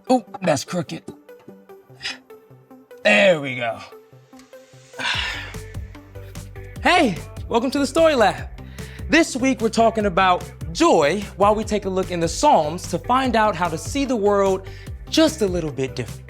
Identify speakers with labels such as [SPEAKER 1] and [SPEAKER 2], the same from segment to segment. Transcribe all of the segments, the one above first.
[SPEAKER 1] Oh, that's crooked. There we go. Hey, welcome to the Story Lab. This week we're talking about joy while we take a look in the Psalms to find out how to see the world just a little bit different.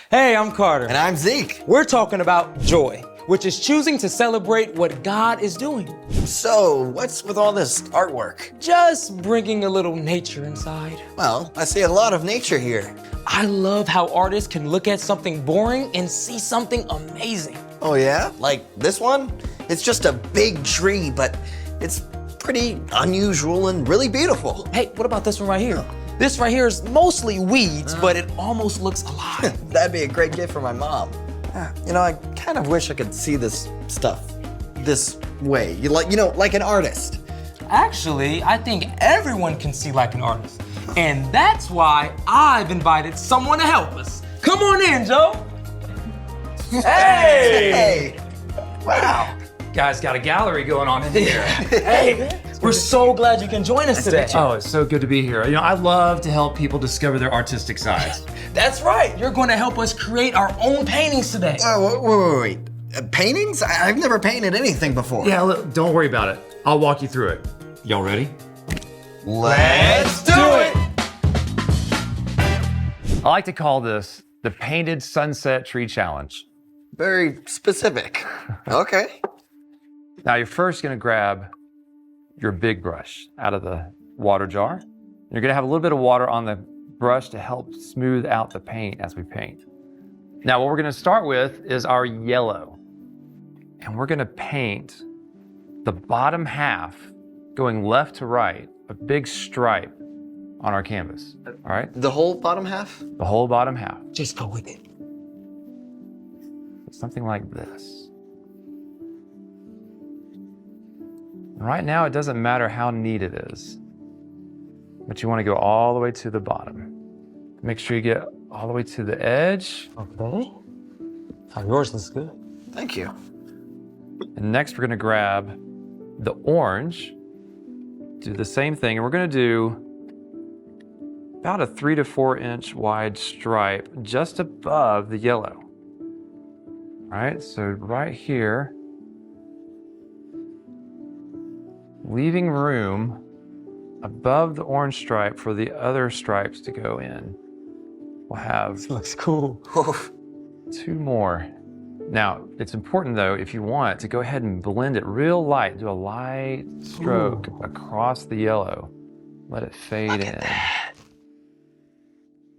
[SPEAKER 1] Hey, I'm Carter.
[SPEAKER 2] And I'm Zeke.
[SPEAKER 1] We're talking about joy, which is choosing to celebrate what God is doing.
[SPEAKER 2] So, what's with all this artwork?
[SPEAKER 1] Just bringing a little nature inside.
[SPEAKER 2] Well, I see a lot of nature here.
[SPEAKER 1] I love how artists can look at something boring and see something amazing.
[SPEAKER 2] Oh yeah? Like this one? It's just a big tree, but it's pretty unusual and really beautiful.
[SPEAKER 1] Hey, what about this one right here? This right here is mostly weeds, but it almost looks alive.
[SPEAKER 2] That'd be a great gift for my mom. You know, I kind of wish I could see this stuff. this way. Like an artist.
[SPEAKER 1] Actually, I think everyone can see like an artist. And that's why I've invited someone to help us. Come on in, Joe.
[SPEAKER 2] Hey! Wow.
[SPEAKER 3] Guys, got a gallery going on in here.
[SPEAKER 1] Hey, we're so glad you can join us today.
[SPEAKER 3] Oh, it's so good to be here. I love to help people discover their artistic sides.
[SPEAKER 1] That's right. You're going to help us create our own paintings today.
[SPEAKER 2] Oh, wait. Paintings? I've never painted anything before.
[SPEAKER 3] Yeah, look, don't worry about it. I'll walk you through it. Y'all ready?
[SPEAKER 2] Let's do it!
[SPEAKER 3] I like to call this the Painted Sunset Tree Challenge.
[SPEAKER 2] Very specific. Okay.
[SPEAKER 3] Now you're first gonna grab your big brush out of the water jar. You're gonna have a little bit of water on the brush to help smooth out the paint as we paint. Now what we're gonna start with is our yellow. And we're gonna paint the bottom half going left to right, a big stripe on our canvas, all right?
[SPEAKER 2] The whole bottom half?
[SPEAKER 3] The whole bottom half.
[SPEAKER 1] Just go with it.
[SPEAKER 3] Something like this. Right now, it doesn't matter how neat it is, but you want to go all the way to the bottom. Make sure you get all the way to the edge.
[SPEAKER 1] Okay. Oh, yours looks good.
[SPEAKER 2] Thank you.
[SPEAKER 3] And next, we're going to grab the orange, do the same thing, and we're going to do about a 3 to 4 inch wide stripe just above the yellow. All right, so right here, leaving room above the orange stripe for the other stripes to go in. We'll have
[SPEAKER 1] Looks cool.
[SPEAKER 3] 2 more. Now, it's important though, if you want, to go ahead and blend it real light. Do a light stroke across the yellow. Let it fade in.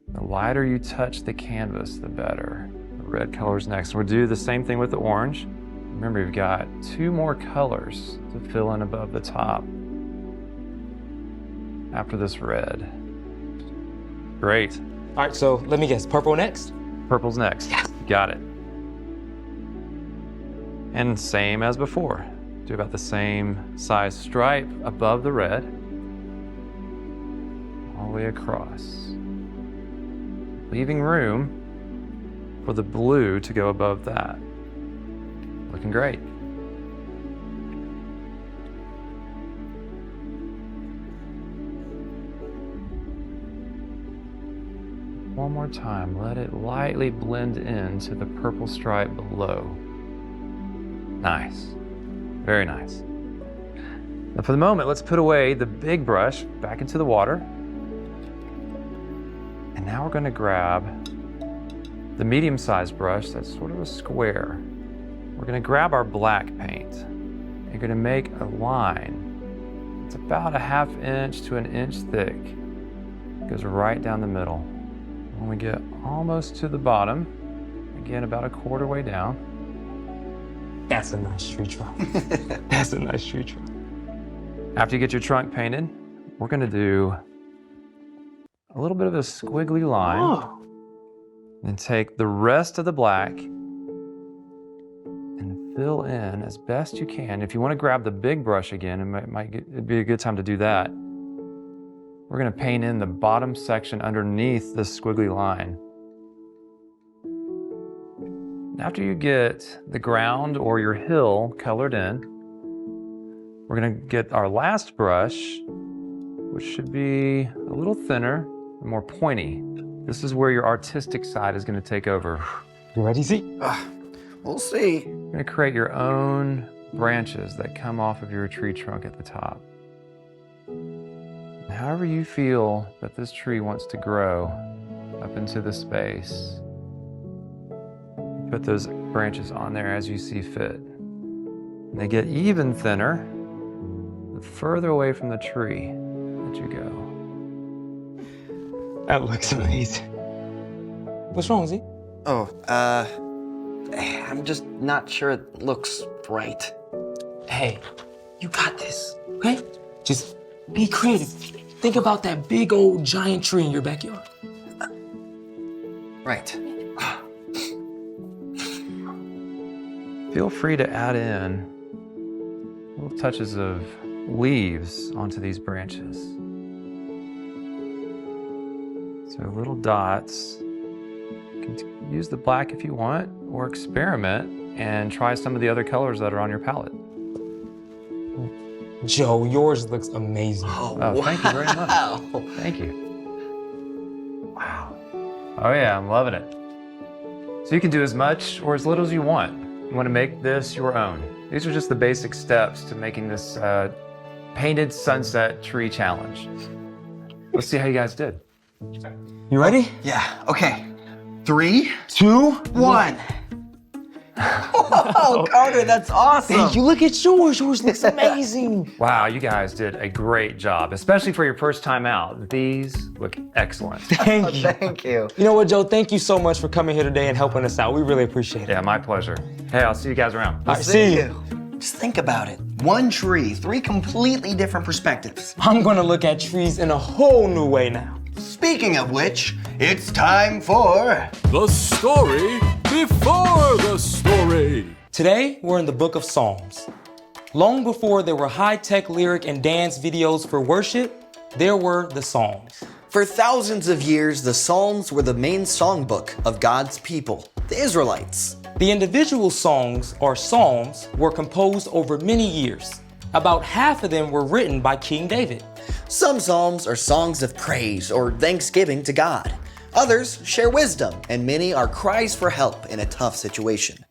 [SPEAKER 3] The lighter you touch the canvas, the better. The red color's next. We'll do the same thing with the orange. Remember, you've got 2 more colors to fill in above the top after this red. Great.
[SPEAKER 1] All right, so let me guess. Purple next?
[SPEAKER 3] Purple's next.
[SPEAKER 1] Yes.
[SPEAKER 3] Got it. And same as before. Do about the same size stripe above the red. All the way across. Leaving room for the blue to go above that. Looking great. One more time, let it lightly blend into the purple stripe below. Nice, very nice. Now for the moment, let's put away the big brush back into the water. And now we're gonna grab the medium-sized brush that's sort of a square. We're gonna grab our black paint. You're gonna make a line. It's about a 1/2 inch to 1 inch thick. It goes right down the middle. When we get almost to the bottom, again about a 1/4 way down.
[SPEAKER 1] That's a nice tree trunk. That's a nice tree trunk.
[SPEAKER 3] After you get your trunk painted, we're gonna do a little bit of a squiggly line.
[SPEAKER 1] Oh.
[SPEAKER 3] And take the rest of the black and fill in as best you can. If you want to grab the big brush again, it'd be a good time to do that. We're going to paint in the bottom section underneath this squiggly line. After you get the ground or your hill colored in, we're going to get our last brush, which should be a little thinner and more pointy. This is where your artistic side is going to take over.
[SPEAKER 1] You ready, Z?
[SPEAKER 2] We'll see.
[SPEAKER 3] You're going to create your own branches that come off of your tree trunk at the top. However you feel that this tree wants to grow up into the space, put those branches on there as you see fit. And they get even thinner the further away from the tree that you go.
[SPEAKER 1] That looks amazing. What's wrong, Z?
[SPEAKER 2] Oh, I'm just not sure it looks right.
[SPEAKER 1] Hey, you got this, okay? Just be creative. Think about that big old giant tree in your backyard.
[SPEAKER 2] Right.
[SPEAKER 3] Feel free to add in little touches of leaves onto these branches. So little dots. You can use the black if you want, or experiment and try some of the other colors that are on your palette.
[SPEAKER 1] Joe, yours looks amazing.
[SPEAKER 3] Oh, thank you very much. Thank you. Wow. Oh yeah, I'm loving it. So you can do as much or as little as you want. You want to make this your own. These are just the basic steps to making this painted sunset tree challenge. Let's see how you guys did.
[SPEAKER 1] You ready?
[SPEAKER 2] Yeah, okay. 3,
[SPEAKER 1] 2,
[SPEAKER 2] 1. Oh, Carter, that's awesome.
[SPEAKER 1] Thank you. Look at yours. Yours looks amazing.
[SPEAKER 3] Wow, you guys did a great job, especially for your first time out. These look excellent.
[SPEAKER 1] Thank you.
[SPEAKER 2] Thank you.
[SPEAKER 1] You know what, Joe? Thank you so much for coming here today and helping us out. We really appreciate it.
[SPEAKER 3] Yeah, my pleasure. Hey, I'll see you guys around.
[SPEAKER 1] All right, see you.
[SPEAKER 2] Just think about it. One tree, 3 completely different perspectives.
[SPEAKER 1] I'm going to look at trees in a whole new way now.
[SPEAKER 2] Speaking of which, it's time for...
[SPEAKER 4] The story before the story.
[SPEAKER 1] Today, we're in the book of Psalms. Long before there were high-tech lyric and dance videos for worship, there were the Psalms.
[SPEAKER 2] For thousands of years, the Psalms were the main songbook of God's people, the Israelites.
[SPEAKER 1] The individual songs, or psalms, were composed over many years. About half of them were written by King David.
[SPEAKER 2] Some psalms are songs of praise or thanksgiving to God. Others share wisdom, and many are cries for help in a tough situation.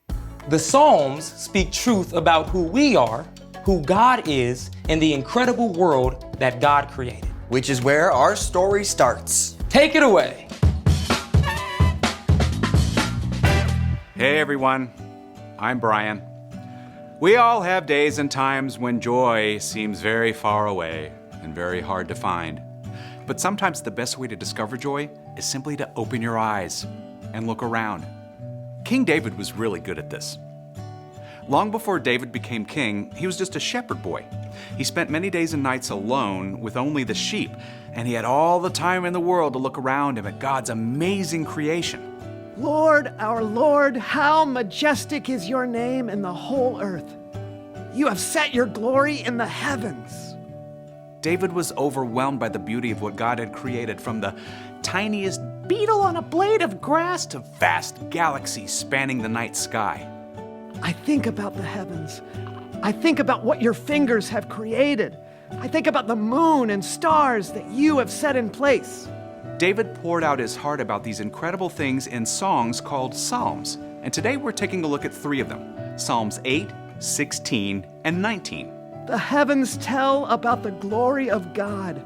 [SPEAKER 1] The Psalms speak truth about who we are, who God is, and the incredible world that God created.
[SPEAKER 2] Which is where our story starts.
[SPEAKER 1] Take it away.
[SPEAKER 4] Hey everyone, I'm Brian. We all have days and times when joy seems very far away and very hard to find. But sometimes the best way to discover joy is simply to open your eyes and look around. King David was really good at this. Long before David became king, he was just a shepherd boy. He spent many days and nights alone with only the sheep, and he had all the time in the world to look around him at God's amazing creation.
[SPEAKER 5] Lord, our Lord, how majestic is your name in the whole earth. You have set your glory in the heavens.
[SPEAKER 4] David was overwhelmed by the beauty of what God had created, from the tiniest beetle on a blade of grass to vast galaxies spanning the night sky.
[SPEAKER 5] I think about the heavens. I think about what your fingers have created. I think about the moon and stars that you have set in place.
[SPEAKER 4] David poured out his heart about these incredible things in songs called Psalms, and today we're taking a look at 3 of them, Psalms 8, 16, and 19.
[SPEAKER 5] The heavens tell about the glory of God.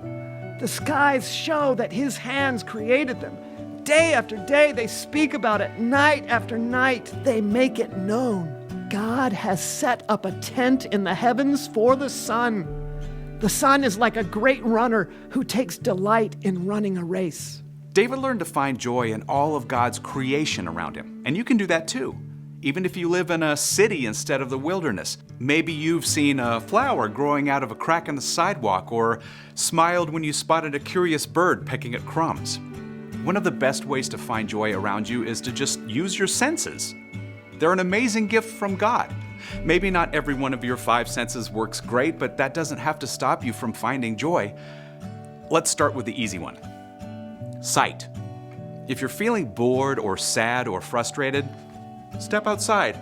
[SPEAKER 5] The skies show that his hands created them. Day after day, they speak about it. Night after night, they make it known. God has set up a tent in the heavens for the sun. The sun is like a great runner who takes delight in running a race.
[SPEAKER 4] David learned to find joy in all of God's creation around him, and you can do that too. Even if you live in a city instead of the wilderness. Maybe you've seen a flower growing out of a crack in the sidewalk, or smiled when you spotted a curious bird pecking at crumbs. One of the best ways to find joy around you is to just use your senses. They're an amazing gift from God. Maybe not every one of your 5 senses works great, but that doesn't have to stop you from finding joy. Let's start with the easy one. Sight. If you're feeling bored or sad or frustrated, step outside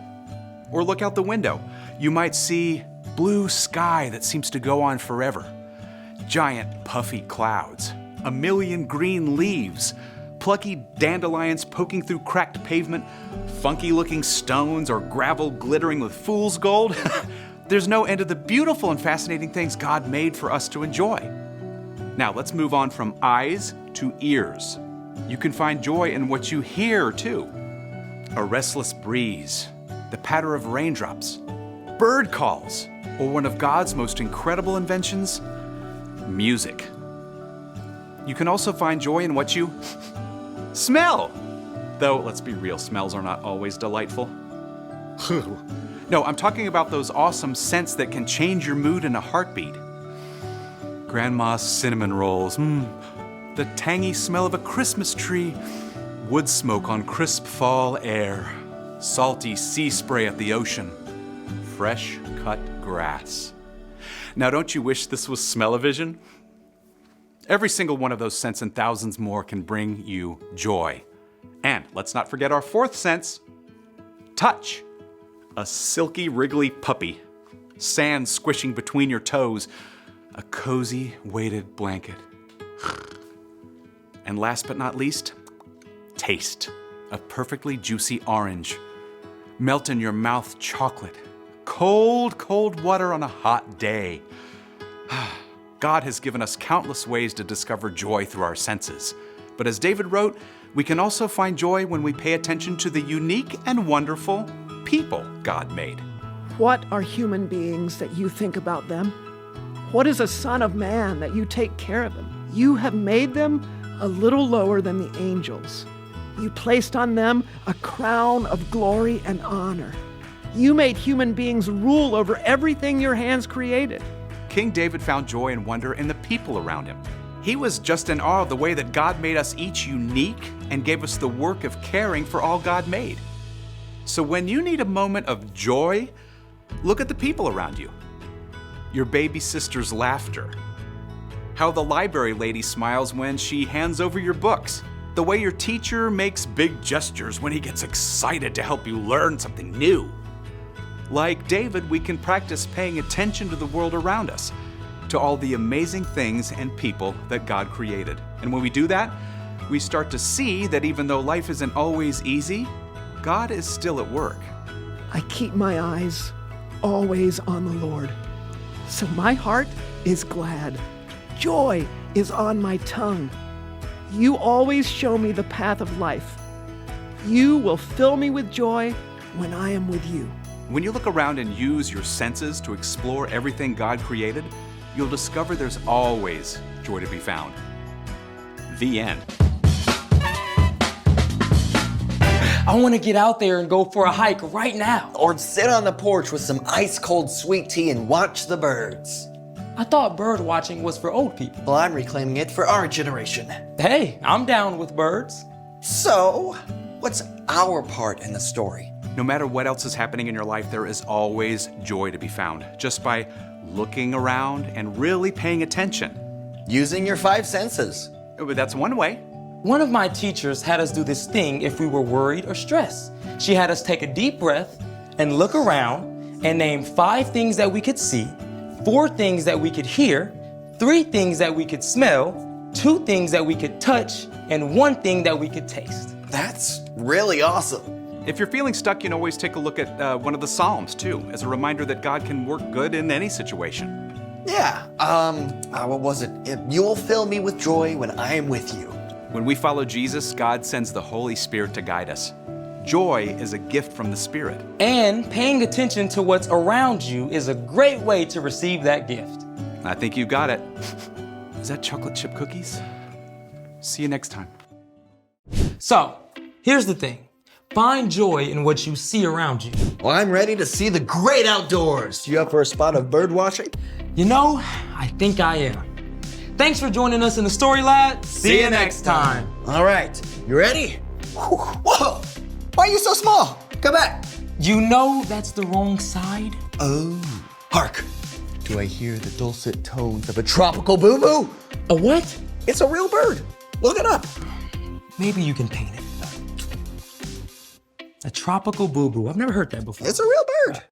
[SPEAKER 4] or look out the window. You might see blue sky that seems to go on forever, giant puffy clouds, a million green leaves, plucky dandelions poking through cracked pavement, funky looking stones or gravel glittering with fool's gold. There's no end to the beautiful and fascinating things God made for us to enjoy. Now let's move on from eyes to ears. You can find joy in what you hear too. A restless breeze, the patter of raindrops, bird calls, or one of God's most incredible inventions, music. You can also find joy in what you smell. Though, let's be real, smells are not always delightful. No, I'm talking about those awesome scents that can change your mood in a heartbeat. Grandma's cinnamon rolls, the tangy smell of a Christmas tree, wood smoke on crisp fall air, salty sea spray at the ocean, fresh cut grass. Now, don't you wish this was smell-o-vision? Every single one of those scents and thousands more can bring you joy. And let's not forget our fourth sense, touch. A silky, wriggly puppy, sand squishing between your toes, a cozy, weighted blanket. And last but not least, taste. A perfectly juicy orange. Melt in your mouth chocolate. Cold, cold water on a hot day. God has given us countless ways to discover joy through our senses. But as David wrote, we can also find joy when we pay attention to the unique and wonderful people God made.
[SPEAKER 5] What are human beings that you think about them? What is a son of man that you take care of him? You have made them a little lower than the angels. You placed on them a crown of glory and honor. You made human beings rule over everything your hands created.
[SPEAKER 4] King David found joy and wonder in the people around him. He was just in awe of the way that God made us each unique and gave us the work of caring for all God made. So when you need a moment of joy, look at the people around you. Your baby sister's laughter. How the library lady smiles when she hands over your books. The way your teacher makes big gestures when he gets excited to help you learn something new. Like David, we can practice paying attention to the world around us, to all the amazing things and people that God created. And when we do that, we start to see that even though life isn't always easy, God is still at work.
[SPEAKER 5] I keep my eyes always on the Lord. So my heart is glad. Joy is on my tongue. You always show me the path of life. You will fill me with joy when I am with you.
[SPEAKER 4] When you look around and use your senses to explore everything God created, you'll discover there's always joy to be found. The end.
[SPEAKER 1] I want to get out there and go for a hike right now.
[SPEAKER 2] Or sit on the porch with some ice-cold sweet tea and watch the birds.
[SPEAKER 1] I thought bird watching was for old people.
[SPEAKER 2] Well, I'm reclaiming it for our generation.
[SPEAKER 1] Hey, I'm down with birds.
[SPEAKER 2] So, what's our part in the story?
[SPEAKER 4] No matter what else is happening in your life, there is always joy to be found just by looking around and really paying attention.
[SPEAKER 2] Using your five senses.
[SPEAKER 4] But that's one way.
[SPEAKER 1] One of my teachers had us do this thing if we were worried or stressed. She had us take a deep breath and look around and name 5 things that we could see, 4 things that we could hear, 3 things that we could smell, 2 things that we could touch, and 1 thing that we could taste.
[SPEAKER 2] That's really awesome.
[SPEAKER 4] If you're feeling stuck, you can always take a look at one of the Psalms too, as a reminder that God can work good in any situation.
[SPEAKER 2] Yeah, what was it? You will fill me with joy when I am with you.
[SPEAKER 4] When we follow Jesus, God sends the Holy Spirit to guide us. Joy is a gift from the Spirit.
[SPEAKER 1] And paying attention to what's around you is a great way to receive that gift.
[SPEAKER 4] I think you got it. Is that chocolate chip cookies? See you next time.
[SPEAKER 1] So, here's the thing. Find joy in what you see around you.
[SPEAKER 2] Well, I'm ready to see the great outdoors. You up for a spot of bird watching?
[SPEAKER 1] You know, I think I am. Thanks for joining us in the Story Lab. See you next time.
[SPEAKER 2] All right, you ready? Whoa! Why are you so small? Come back.
[SPEAKER 1] You know that's the wrong side.
[SPEAKER 2] Oh, hark. Do I hear the dulcet tones of a tropical boo-boo?
[SPEAKER 1] A what?
[SPEAKER 2] It's a real bird. Look it up.
[SPEAKER 1] Maybe you can paint it. A tropical boo-boo. I've never heard that before.
[SPEAKER 2] It's a real bird.